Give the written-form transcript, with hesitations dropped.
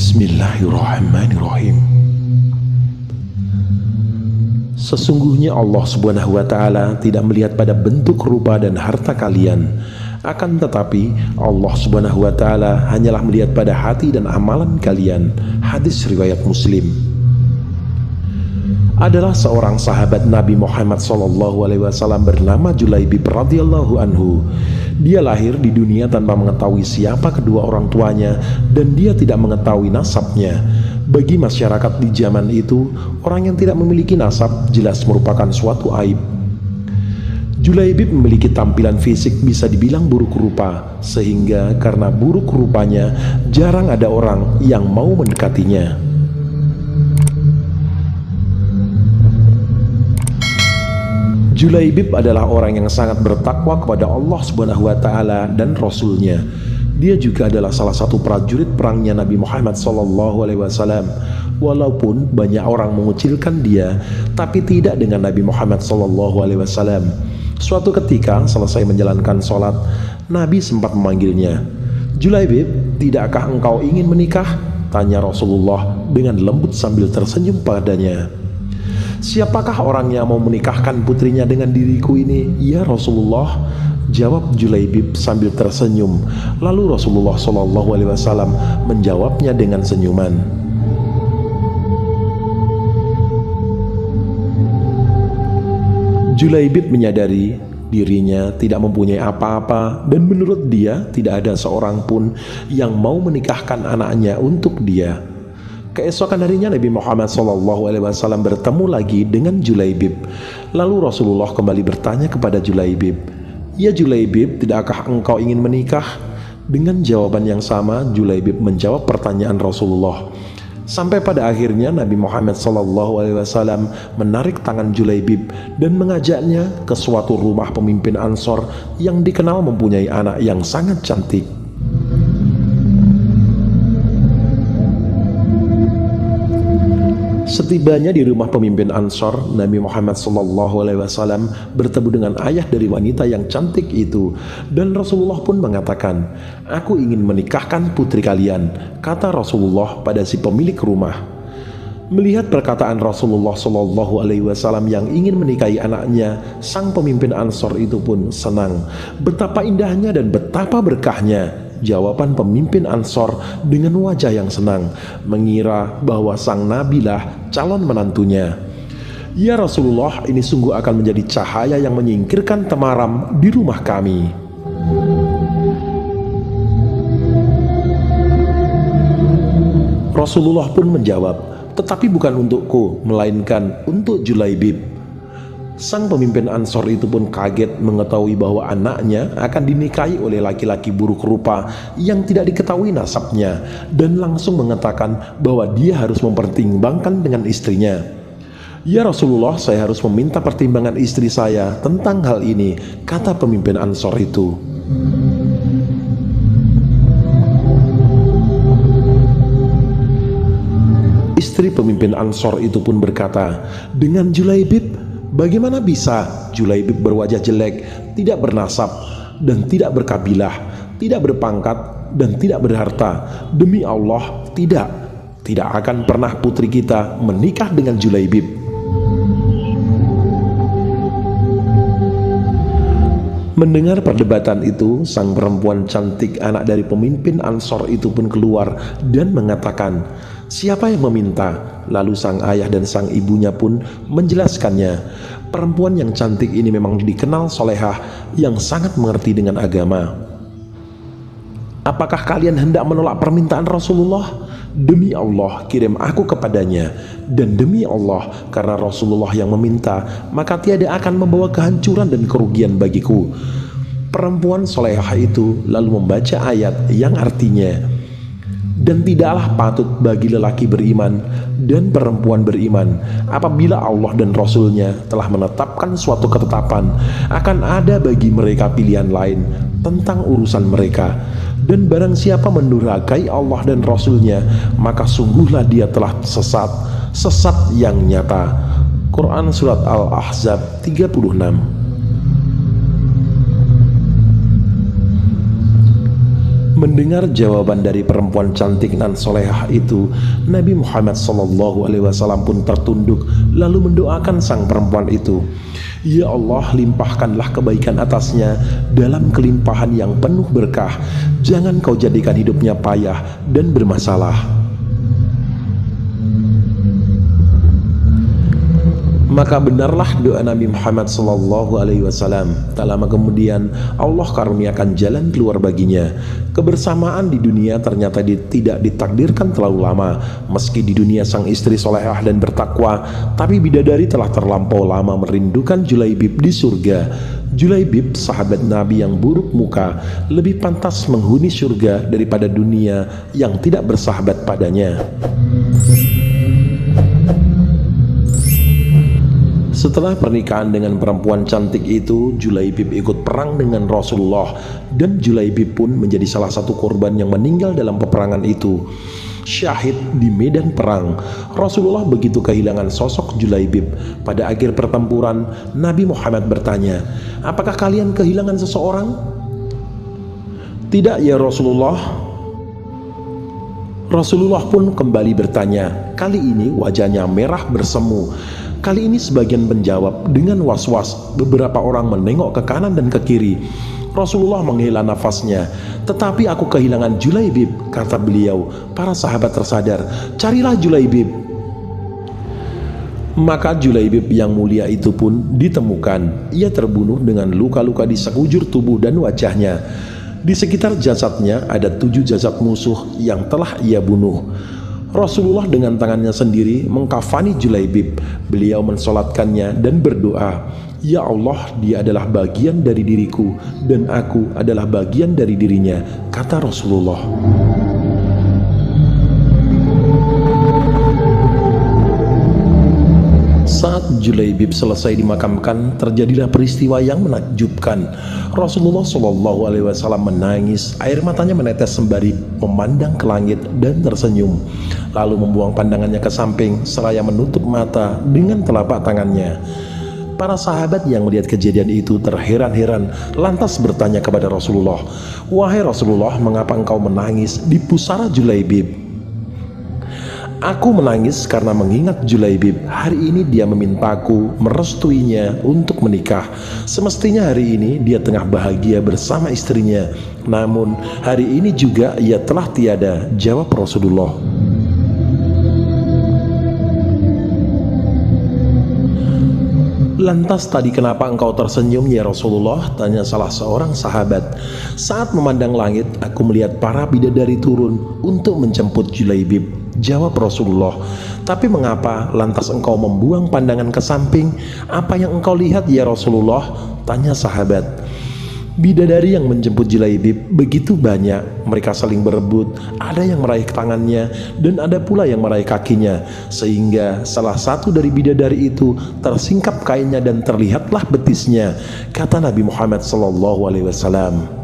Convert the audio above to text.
Bismillahirrahmanirrahim. Sesungguhnya Allah Subhanahu wa Ta'ala tidak melihat pada bentuk, rupa, dan harta kalian. Akan tetapi Allah Subhanahu wa Ta'ala hanyalah melihat pada hati dan amalan kalian. Hadis riwayat Muslim. Adalah seorang sahabat Nabi Muhammad SAW bernama Julaibib radhiyallahu anhu. Dia lahir di dunia tanpa mengetahui siapa kedua orang tuanya dan dia tidak mengetahui nasabnya. Bagi masyarakat di zaman itu, orang yang tidak memiliki nasab jelas merupakan suatu aib. Julaibib memiliki tampilan fisik bisa dibilang buruk rupa, sehingga karena buruk rupanya jarang ada orang yang mau mendekatinya. Julaibib adalah orang yang sangat bertakwa kepada Allah Subhanahu wa Ta'ala dan Rasul-Nya. Dia juga adalah salah satu prajurit perangnya Nabi Muhammad SAW. Walaupun banyak orang mengucilkan dia, tapi tidak dengan Nabi Muhammad SAW. Suatu ketika selesai menjalankan sholat, Nabi sempat memanggilnya. "Julaibib, tidakkah engkau ingin menikah?" tanya Rasulullah dengan lembut sambil tersenyum padanya. "Siapakah orang yang mau menikahkan putrinya dengan diriku ini, ya Rasulullah?" jawab Julaibib sambil tersenyum. Lalu Rasulullah SAW menjawabnya dengan senyuman. Julaibib menyadari dirinya tidak mempunyai apa-apa dan menurut dia tidak ada seorang pun yang mau menikahkan anaknya untuk dia. Keesokan harinya Nabi Muhammad SAW bertemu lagi dengan Julaibib. Lalu Rasulullah kembali bertanya kepada Julaibib, "Ya Julaibib, tidakkah engkau ingin menikah?" Dengan jawaban yang sama, Julaibib menjawab pertanyaan Rasulullah. Sampai pada akhirnya Nabi Muhammad SAW menarik tangan Julaibib dan mengajaknya ke suatu rumah pemimpin Ansor yang dikenal mempunyai anak yang sangat cantik. Setibanya di rumah pemimpin Ansor, Nabi Muhammad SAW bertemu dengan ayah dari wanita yang cantik itu, dan Rasulullah pun mengatakan, "Aku ingin menikahkan putri kalian," kata Rasulullah pada si pemilik rumah. Melihat perkataan Rasulullah SAW yang ingin menikahi anaknya, sang pemimpin Ansor itu pun senang. Betapa indahnya dan betapa berkahnya jawaban pemimpin Ansor dengan wajah yang senang, mengira bahwa sang nabilah calon menantunya. "Ya Rasulullah, ini sungguh akan menjadi cahaya yang menyingkirkan temaram di rumah kami." Rasulullah pun menjawab, "Tetapi bukan untukku, melainkan untuk Julaibib." Sang pemimpin Ansor itu pun kaget mengetahui bahwa anaknya akan dinikahi oleh laki-laki buruk rupa yang tidak diketahui nasabnya, dan langsung mengatakan bahwa dia harus mempertimbangkan dengan istrinya. "Ya Rasulullah, saya harus meminta pertimbangan istri saya tentang hal ini," kata pemimpin Ansor itu. Istri pemimpin Ansor itu pun berkata, "Dengan Julaibib? Bagaimana bisa Julaibib berwajah jelek, tidak bernasab, dan tidak berkabilah, tidak berpangkat, dan tidak berharta? Demi Allah, tidak akan pernah putri kita menikah dengan Julaibib." Mendengar perdebatan itu, sang perempuan cantik anak dari pemimpin Ansor itu pun keluar dan mengatakan, "Siapa yang meminta?" Lalu sang ayah dan sang ibunya pun menjelaskannya. Perempuan yang cantik ini memang dikenal solehah yang sangat mengerti dengan agama. "Apakah kalian hendak menolak permintaan Rasulullah? Demi Allah, kirim aku kepadanya. Dan demi Allah, karena Rasulullah yang meminta, maka tiada akan membawa kehancuran dan kerugian bagiku." Perempuan solehah itu lalu membaca ayat yang artinya, "Dan tidaklah patut bagi lelaki beriman dan perempuan beriman apabila Allah dan Rasul-Nya telah menetapkan suatu ketetapan, akan ada bagi mereka pilihan lain tentang urusan mereka. Dan barang siapa mendurhakai Allah dan Rasul-Nya, maka sungguhlah dia telah sesat yang nyata." Quran Surat Al-Ahzab 36. Mendengar jawaban dari perempuan cantik nan solehah itu, Nabi Muhammad SAW pun tertunduk lalu mendoakan sang perempuan itu, "Ya Allah, limpahkanlah kebaikan atasnya dalam kelimpahan yang penuh berkah. Jangan kau jadikan hidupnya payah dan bermasalah." Maka benarlah doa Nabi Muhammad SAW. Tak lama kemudian Allah karuniakan jalan keluar baginya. Kebersamaan di dunia ternyata tidak ditakdirkan terlalu lama. Meski di dunia sang istri solehah dan bertakwa, tapi bidadari telah terlampau lama merindukan Julaibib di surga. Julaibib, sahabat Nabi yang buruk muka, lebih pantas menghuni surga daripada dunia yang tidak bersahabat padanya. Setelah pernikahan dengan perempuan cantik itu, Julaibib ikut perang dengan Rasulullah, dan Julaibib pun menjadi salah satu korban yang meninggal dalam peperangan itu. Syahid di medan perang. Rasulullah begitu kehilangan sosok Julaibib. Pada akhir pertempuran, Nabi Muhammad bertanya, "Apakah kalian kehilangan seseorang?" "Tidak ya Rasulullah." Rasulullah pun kembali bertanya. Kali ini wajahnya merah bersemu. Kali ini sebagian menjawab dengan was-was. Beberapa orang menengok ke kanan dan ke kiri. Rasulullah menghela nafasnya. "Tetapi aku kehilangan Julaibib," kata beliau. Para sahabat tersadar. "Carilah Julaibib." Maka Julaibib yang mulia itu pun ditemukan. Ia terbunuh dengan luka-luka di sekujur tubuh dan wajahnya. Di sekitar jasadnya ada 7 jasad musuh yang telah ia bunuh. Rasulullah dengan tangannya sendiri mengkafani Julaibib. Beliau mensolatkannya dan berdoa, "Ya Allah, dia adalah bagian dari diriku dan aku adalah bagian dari dirinya," kata Rasulullah. Saat Julaibib selesai dimakamkan, terjadilah peristiwa yang menakjubkan. Rasulullah SAW menangis, air matanya menetes sembari memandang ke langit dan tersenyum, lalu membuang pandangannya ke samping seraya menutup mata dengan telapak tangannya. Para sahabat yang melihat kejadian itu terheran-heran, lantas bertanya kepada Rasulullah, "Wahai Rasulullah, mengapa engkau menangis di pusara Julaibib?" "Aku menangis karena mengingat Julaibib. Hari ini dia memintaku merestuinya untuk menikah. Semestinya hari ini dia tengah bahagia bersama istrinya. Namun hari ini juga ia telah tiada," jawab Rasulullah. "Lantas tadi kenapa engkau tersenyum ya Rasulullah?" tanya salah seorang sahabat. "Saat memandang langit, aku melihat para bidadari turun untuk menjemput Julaibib," jawab Rasulullah. "Tapi mengapa lantas engkau membuang pandangan ke samping? Apa yang engkau lihat ya Rasulullah?" tanya sahabat. Bidadari yang menjemput Julaibib begitu banyak. Mereka saling berebut, ada yang meraih tangannya dan ada pula yang meraih kakinya, sehingga salah satu dari bidadari itu tersingkap kainnya dan terlihatlah betisnya, kata Nabi Muhammad SAW.